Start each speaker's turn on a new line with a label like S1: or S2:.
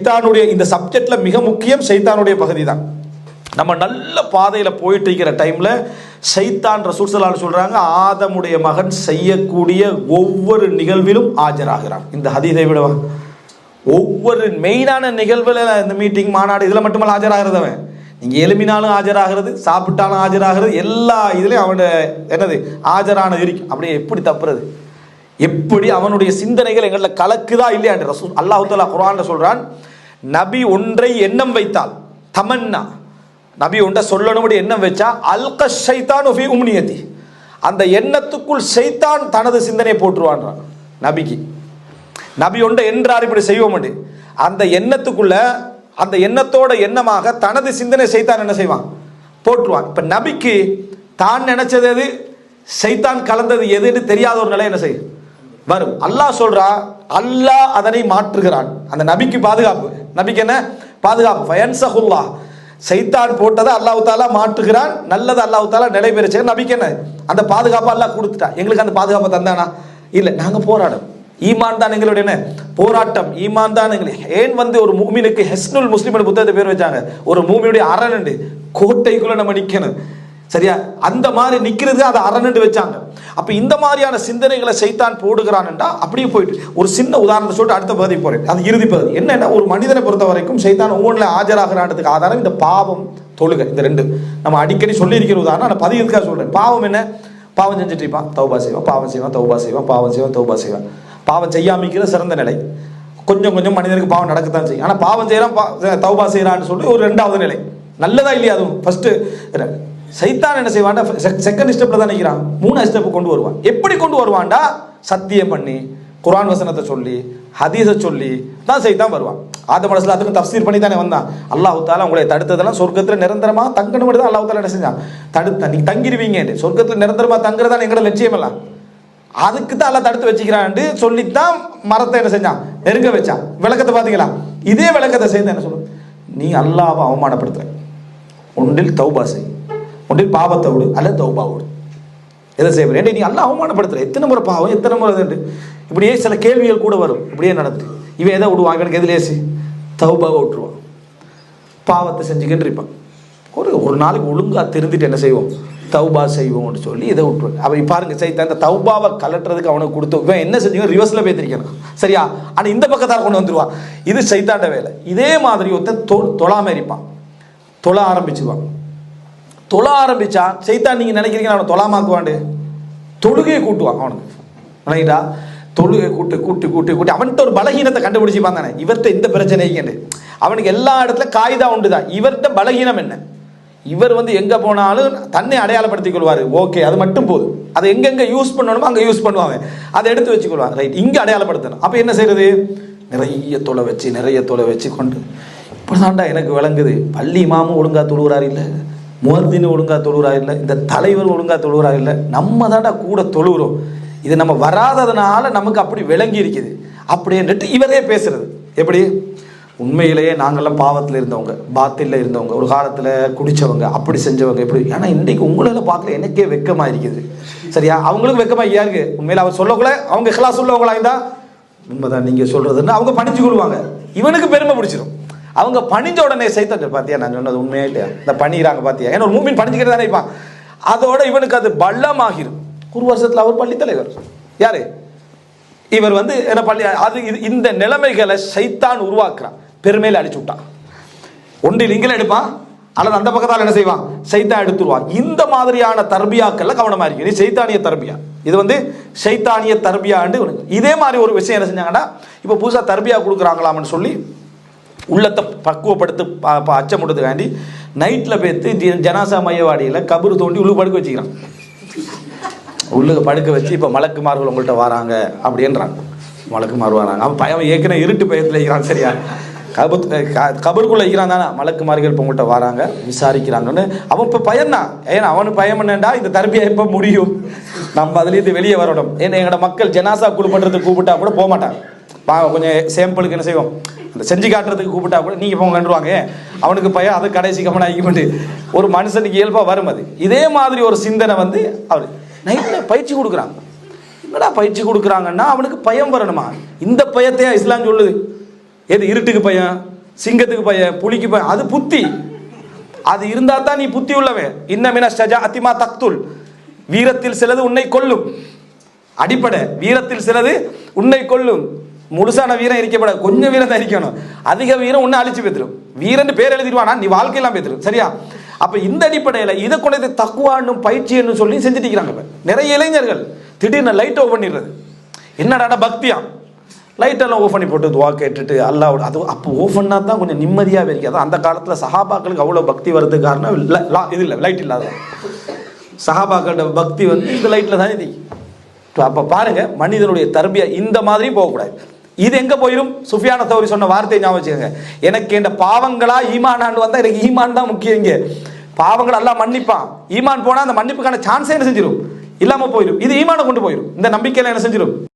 S1: சைத்தானுடைய இந்த சப்ஜெக்ட்ல மிக முக்கியம் சைத்தானுடைய பகுதி தான். நம்ம நல்ல பாதையில போயிட்டு இருக்கிற டைம்ல சைத்தான் ரசூல் ஸல்லல்லாஹு அலைஹி சொல்றாங்க, ஆதமுடைய மகன் செய்யக்கூடிய ஒவ்வொரு நிகழ்விலும் ஆஜராகிறான். இந்த ஹதீஸை விடவா ஒவ்வொரு மெயினான நிகழ்வுல, இந்த மீட்டிங் மாநாடு இதுல மட்டுமல்ல ஆஜராகிறதவன், நீங்க எழுப்பினாலும் ஆஜராகிறது, சாப்பிட்டாலும் ஆஜராகிறது, எல்லா இதுலயும் அவனோட என்னது ஆஜரான இருக்கு. அப்படியே எப்படி தப்புறது? எப்படி அவனுடைய சிந்தனைகள் எங்களை கலக்குதா இல்லையா? ரசூல் அல்லாஹ் தஆலா குர்ஆன்ல சொல்றான், நபி ஒன்றை எண்ணம் வைத்தால், தமன்னா நபி ஒன்றை சொல்லணும் எண்ணம் வச்சா, அல்க ஷைத்தானு ஃபீ உம்னியதி, அந்த எண்ணத்துக்குள் ஷைத்தான் தனது சிந்தனையை போட்டுருவான்றான். நபிக்கு நபி ஒன்றை என்றார் இப்படி செய்வோம், அந்த எண்ணத்துக்குள்ள அந்த எண்ணத்தோட எண்ணமாக தனது சிந்தனை ஷைத்தான் என்ன செய்வான்? போட்டுருவான். இப்ப நபிக்கு தான் நினைச்சது எது, ஷைத்தான் கலந்தது எதுன்னு தெரியாத ஒரு நிலை என்ன செய்யும் வரும். அல்லாஹ் சொல்றா, அல்லாஹ் அதனை மாற்றுகிறான். அந்த நபிக்கு பாதுகாப்பு, நபிக்கு என்ன பாதுகாப்பு? ஃபயன்சஹுல்லாஹ், சைத்தான் போட்டதை அல்லாஹ் தஆலா மாற்றுகிறான், நல்லது அல்லாஹ் தஆலா நிலைபெறுச்சு. நபிக்கு என்ன அந்த பாதுகாப்பு அல்லாஹ் கொடுத்துட்டா. எங்களுக்கு அந்த பாதுகாப்பை தந்தானா? இல்லை, நாங்க போராடும். ஈமான் தான் எங்களுடைய என்ன போராட்டம், ஈமான் தான் எங்களுக்கு. ஏன் ஒரு மூமினுக்கு ஹெஸ்னுல் முஸ்லிம் புத்தகத்தை பேர் வச்சாங்க, ஒரு மூமியுடைய அரண் கோட்டைக்குள்ள நம்ம நிக்கணும், சரியா? அந்த மாதிரி நிக்கிறது அதை அரண்டு வச்சாங்க. அப்ப இந்த மாதிரியான சிந்தனைகளை சைத்தான் போடுகிறான்டா. அப்படியே போயிட்டு ஒரு சின்ன உதாரணத்தை சொல்லிட்டு அடுத்த பகுதி போறேன். அது இறுதி பகுதி. என்னன்னா, ஒரு மனிதனை பொறுத்த வரைக்கும் சைத்தான் ஒவ்வொன்றில் ஆஜராகிறான்றதுக்கு ஆதாரம் இந்த பாவம், தொழுகை. இந்த ரெண்டு நம்ம அடிக்கடி சொல்லி இருக்கிற உதாரணம். நான் பதிவுக்காக சொல்றேன். பாவம் என்ன? பாவம் செஞ்சுட்டு இருப்பான், தௌபா செய்வான், பாவம் செய்வான், தௌபா செய்வான், பாவம் செய்வான், தௌபா செய்வான். பாவம் செய்யாமிக்கிற சிறந்த நிலை. கொஞ்சம் கொஞ்சம் மனிதனுக்கு பாவம் நடக்கத்தான் செய்யும். ஆனா பாவம் செய்யறான், தௌபா செய்யறான்னு சொல்லி ஒரு ரெண்டாவது நிலை. நல்லதா இல்லையா? அதுவும் ஃபர்ஸ்ட். சைத்தான் என்ன செய்வான்டா, செகண்ட் ஸ்டெப்ல தான் நிற்கிறான், மூணாவது ஸ்டெப் கொண்டு வருவான். எப்படி கொண்டு வருவான்டா? சத்தியம் பண்ணி, குர்ஆன் வசனத்தை சொல்லி, ஹதீஸை சொல்லி தான் சைத்தான் வருவான். ஆதம் அலைஹிஸ்ஸலாத்துக்கு தஃப்சீர் பண்ணி தானே வந்தான். அல்லாஹ் தஆலா உங்களை தடுத்ததெல்லாம் சொர்க்கத்துல நிரந்தரமா தங்கணும் தான் அல்லாஹ் தஆலா என்ன செஞ்சான்? தடுத்த, நீ தங்கிடுவீங்க, சொர்க்கத்துல நிரந்தரமா தங்குறதான் எங்களோட லட்சியம் எல்லாம். அதுக்கு தான் அல்லாஹ் தடுத்து வச்சுக்கிறான் சொல்லித்தான் மரத்தை என்ன செஞ்சான்? நெருங்க வச்சான். விளக்கத்தை பாத்தீங்களா? இதே விளக்கத்தை செய்து என்ன சொல்லும், நீ அல்லாஹ்வை அவமானப்படுத்துற, ஒன்றில் தௌபா செய், ஒன்றில் பாவத்தை விடு, அல்லது தௌபா விடு. எதை செய்ய? நீ அல்லாஹ் அவமானப்படுத்துற, எத்தனை முறை பாவம், எத்தனை முறை இது, இப்படியே சில கேள்விகள் கூட வரும். இப்படியே நடந்து இவன் எதை விடுவான்? இவனுக்கு எது லேசி? தௌபாவை விட்டுருவான். பாவத்தை செஞ்சுக்கிட்டு இருப்பான். ஒரு நாளைக்கு ஒழுங்கா தெரிஞ்சுட்டு என்ன செய்வோம்? தௌபா செய்வோம்னு சொல்லி இதை விட்டுருவான். அவன் பாருங்க, சைத்தான் இந்த தௌபாவை கலட்டுறதுக்கு அவனுக்கு கொடுத்து இவன் என்ன செஞ்சு ரிவர்ஸ்ல பேத்திருக்கான், சரியா? ஆனா இந்த பக்கத்தால் கொண்டு வந்துருவான். இது சைத்தாண்ட வேலை. இதே மாதிரி ஒருத்தன் தொழாம இருப்பான், தொழ ஆரம்பிச்சுவான். தொழ ஆரம்பிச்சா சைத்தான், நீங்க நினைக்கிறீங்க அவனை தொழாமாக்குவாண்டு, தொழுகையை கூட்டுவான் அவனுக்கு. ரைட்டா? தொழுகை கூட்டு கூட்டி கூட்டி கூட்டி அவன்கிட்ட ஒரு பலகீனத்தை கண்டுபிடிச்சிப்பான் தானே. இவர்கிட்ட இந்த பிரச்சனைக்கு அவனுக்கு எல்லா இடத்துல காய்தா உண்டுதான். இவர்கிட்ட பலகீனம் என்ன? இவர் எங்க போனாலும் தன்னை அடையாளப்படுத்திக் கொள்வாரு. ஓகே, அது மட்டும் போதும். அதை எங்கெங்க யூஸ் பண்ணணுமோ அங்க யூஸ் பண்ணுவாங்க, அதை எடுத்து வச்சுக்கொள்வாங்க. ரைட், இங்க அடையாளப்படுத்தணும். அப்ப என்ன செய்யறது? நிறைய தொலை வச்சு கொண்டு, இப்படிதான்டா எனக்கு விளங்குது, பள்ளி இமாமும் ஒழுங்கா தொழுகிறாரு இல்லை, முஅத்தின் ஒழுங்கா தொழுகிறா இல்லை, இந்த தலைவர் ஒழுங்கா தொழுகிறா இல்லை, நம்ம தாண்டா கூட தொழுகிறோம். இது நம்ம வராததுனால நமக்கு அப்படி விளங்கி இருக்குது அப்படின்ட்டு இவரே பேசுறது. எப்படி? உண்மையிலேயே நாங்கள்லாம் பாவத்தில் இருந்தவங்க, பாத்தில்ல இருந்தவங்க, ஒரு காலத்தில் குடிச்சவங்க, அப்படி செஞ்சவங்க. எப்படி? ஏன்னா இன்றைக்கு உங்களால பார்க்கல எனக்கே வெக்கமா இருக்குது, சரியா? அவங்களுக்கு வெக்கமா இருக்கு. உண்மையில அவர் சொல்லக்குள்ள அவங்க இஹ்லாஸ் உள்ளவங்களா இருந்தா உண்மைதான் நீங்க சொல்றதுன்னு அவங்க பணிச்சு கொள்வாங்க. இவனுக்கு பெருமை பிடிச்சிடும். அவங்க பணிஞ்ச உடனே சைத்தான், பாத்தியா நான் சொன்னது உண்மையா இல்லையா, இந்த பணிகிறாங்க பாத்தியா, ஏன்னா ஒரு மூமின் பணிச்சுக்கிட்டு தானே இருப்பான். அதோட இவனுக்கு அது பள்ளமாகிரும். ஒரு வருஷத்துல அவர் பள்ளி தலைவர் யாரு? இவர் என்ன பள்ளி, அது இந்த நிலைமைகளை சைத்தான் உருவாக்குறான், பெருமையில அடிச்சு விட்டான். ஒன்றில் இங்கே எடுப்பான், அல்லது அந்த பக்கத்தால் என்ன செய்வான்? சைத்தான் எடுத்துருவான். இந்த மாதிரியான தர்பியாக்கள்ல கவனமா இருக்கு. இது சைத்தானிய தர்பியா, இது சைத்தானிய தர்பியாண்டு. இதே மாதிரி ஒரு விஷயம் என்ன செஞ்சாங்கன்னா, இப்ப புதுசா தர்பியா கொடுக்குறாங்களாம்னு சொல்லி உள்ளத்தை பக்குவப்படுத்து அச்சமுடுத்து வேண்டி நைட்ல பேத்து ஜனாசா மையவாடியில கபரு தோண்டி உள்ளு படுக்க வச்சுக்கிறான். உள்ளுக்கு படுக்க வச்சு இப்ப மலக்குமார்கள் உங்கள்கிட்ட வராங்க அப்படின்றாங்க. மலக்குமார் வராங்க. அவன் பயம் ஏற்கனவே இருட்டு பயத்துல இருக்கிறான், சரியா? கபருக்குள்ள இருக்கிறான் தானே. மலக்குமார்கள் இப்போ உங்கள்கிட்ட வராங்க, விசாரிக்கிறாங்கன்னு அவன் இப்போ பயம்தான். ஏன்னா அவனு பயம் என்னண்டா, இந்த தர்பியா எப்போ முடியும், நம்ம அதுலேருந்து வெளியே வரணும். ஏன்னா எங்களோட மக்கள் ஜனாசா குழு பண்ணுறதுக்கு கூப்பிட்டா கூட போக மாட்டாங்க. கொஞ்சம் சேம்பிளுக்கு என்ன செய்வோம், அந்த செஞ்சு காட்டுறதுக்கு கூப்பிட்டா கூட நீங்க போங்க கண்டுருவாங்க. அவனுக்கு பயம், அது கடைசி கவனம் ஒரு மனுஷனுக்கு இயல்பா வரும். அது இதே மாதிரி ஒரு சிந்தனை அவர் நைட்ல பயிற்சி கொடுக்குறாங்க. என்னடா பயிற்சி கொடுக்குறாங்கன்னா அவனுக்கு பயம் வரணுமா? இந்த பயத்தையா இஸ்லாம் சொல்லுது? எது? இருட்டுக்கு பயம், சிங்கத்துக்கு பயம், புலிக்கு பயம், அது புத்தி. அது இருந்தா தான் நீ புத்தி உள்ளவன். இன்னமின ஷஜாஅத்திமா தக்துல், வீரத்தில் சிலது உன்னை கொல்லும். அடிப்படை வீரத்தில் சிலது உன்னை கொல்லும். முழுசான வீரம் இருக்கப்படாது, கொஞ்சம் வீரம் தான் இருக்கணும். அதிக வீரம் உன்னை அழிச்சு பேத்துரும். வீரன் பேர் எழுதிடுவானா நீ வாழ்க்கையெல்லாம் பேத்துரும். சரியா? அப்ப இந்த அடிப்படையில் இதை கொண்டு தக்குவானும் பயிற்சின்னு சொல்லி செஞ்சுட்டு இருக்கிறாங்க. நிறைய இளைஞர்கள் திடீர்னு லைட் ஓஃப் பண்ணிடுறது. என்னடா பக்தியா, லைட்டெல்லாம் ஓஃப் பண்ணி போட்டு துவா கேட்டுட்டு அல்லாஹ், அது அப்போ ஓஃப் பண்ணா தான் கொஞ்சம் நிம்மதியாகவே இருக்காது. அந்த காலத்தில் சஹாபாக்களுக்கு அவ்வளோ பக்தி வர்றதுக்கு காரணம் இது இல்லை, லைட் இல்லாத. சஹாபாக்களோட பக்தி இந்த லைட்டில் தான் இது. அப்போ பாருங்க, மனிதனுடைய தர்பியா இந்த மாதிரி போகக்கூடாது. இது எங்க போயிடும்? சுஃபியான தௌரி சொன்ன வார்த்தையை ஞாபகம் வச்சுக்கோங்க. எனக்கு இந்த பாவங்களா ஈமானான்னு வந்தா எனக்கு ஈமான் தான் முக்கியம். இங்க பாவங்கள் எல்லாம் மன்னிப்பான், ஈமான் போனா அந்த மன்னிப்புக்கான சான்ஸே என்ன செஞ்சிடும், இல்லாம போயிடும். இது ஈமானை கொண்டு போயிடும். இந்த நம்பிக்கையில என்ன செஞ்சிடும்?